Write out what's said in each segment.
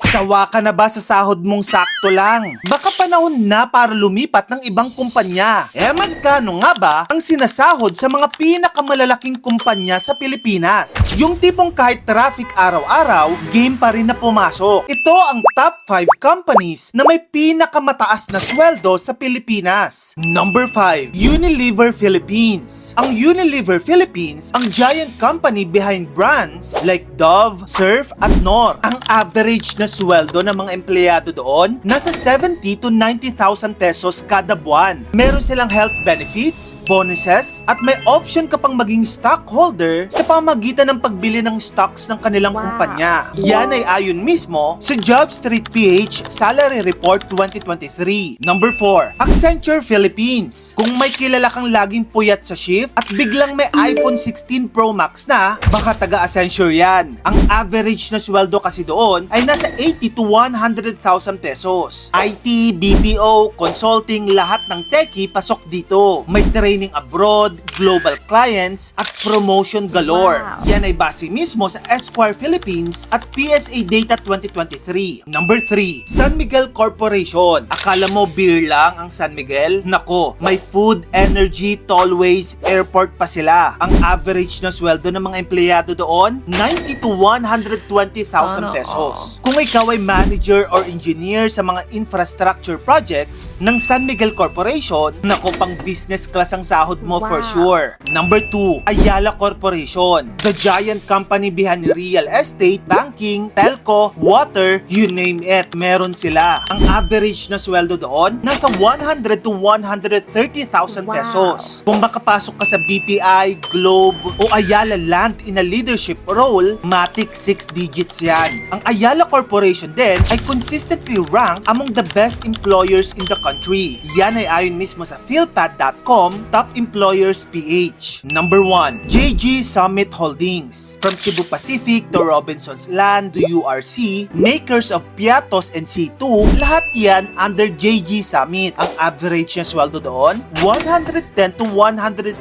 Sawa ka na ba sa sahod mong sakto lang? Baka panahon na para lumipat ng ibang kumpanya. Magkano nga ba ang sinasahod sa mga pinakamalalaking kumpanya sa Pilipinas? Yung tipong kahit traffic araw-araw, game pa rin na pumasok. Ito ang top 5 companies na may pinakamataas na sweldo sa Pilipinas. Number 5, Unilever Philippines. Ang Unilever Philippines, ang giant company behind brands like Dove, Surf at Knorr. Ang average na sweldo ng mga empleyado doon, nasa 70 to 90,000 pesos kada buwan. Meron silang health benefits, bonuses, at may option ka pang maging stockholder sa pamagitan ng pagbili ng stocks ng kanilang kumpanya. Yan ay ayon mismo sa JobStreet PH Salary Report 2023. Number 4, Accenture Philippines. Kung may kilala kang laging puyat sa shift at biglang may iPhone 16 Pro Max na, baka taga Accenture yan. Ang average na sweldo kasi doon ay nasa 80 to 100,000 pesos. IT, BPO, consulting, lahat ng techie pasok dito. May training abroad, global clients, at promotion galore. Yan ay base mismo sa Esquire Philippines at PSA Data 2023. Number 3, San Miguel Corporation. Akala mo beer lang ang San Miguel? Nako, may food, energy, tollways, airport pa sila. Ang average na sweldo ng mga empleyado doon, 90 to 120,000 pesos. Kung ikaw ay manager or engineer sa mga infrastructure projects ng San Miguel Corporation, nako pang business class ang sahod mo for sure. Number 2, Ayala Corporation. The giant company behind real estate, banking, telco, water, you name it, meron sila. Ang average na sweldo doon, nasa 100 to 130,000 pesos. Kung makapasok ka sa BPI, Globe, o Ayala Land in a leadership role, matik 6 digits yan. Ang Ayala Corporation din ay consistently ranked among the best employers in the country. Yan ay ayon mismo sa philpad.com Top Employers PH. Number 1, JG Summit Holdings. From Cebu Pacific to Robinsons Land to URC, makers of Piatos and C2, lahat yan under JG Summit. Ang average na sweldo doon, 110 to 150,000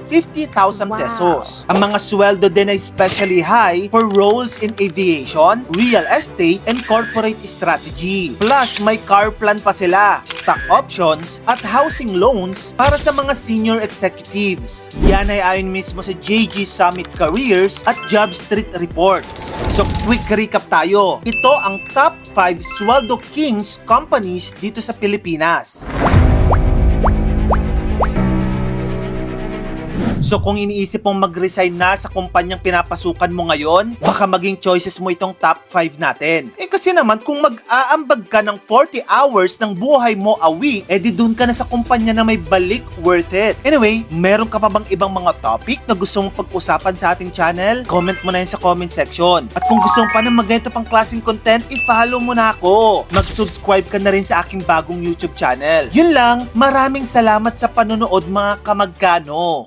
pesos. Ang mga sweldo din ay especially high for roles in aviation, real estate, and corporate strategy. Plus, may car plan pa sila, stock options, at housing loans para sa mga senior executives. Yan ay ayon mismo sa JG Summit Careers at JobStreet Reports. So, quick recap tayo. Ito ang top 5 sweldo kings companies dito sa Pilipinas. So kung iniisip mong mag-resign na sa kumpanyang pinapasukan mo ngayon, baka maging choices mo itong top 5 natin. Kasi naman kung mag-aambag ka ng 40 hours ng buhay mo a week, di dun ka na sa kumpanya na may balik worth it. Anyway, meron ka pa bang ibang mga topic na gusto mong pag-usapan sa ating channel? Comment mo na yun sa comment section. At kung gusto mo pa ng ganito pang klaseng content, i-follow mo na ako. Mag-subscribe ka na rin sa aking bagong YouTube channel. Yun lang, maraming salamat sa panonood mga kamagkano.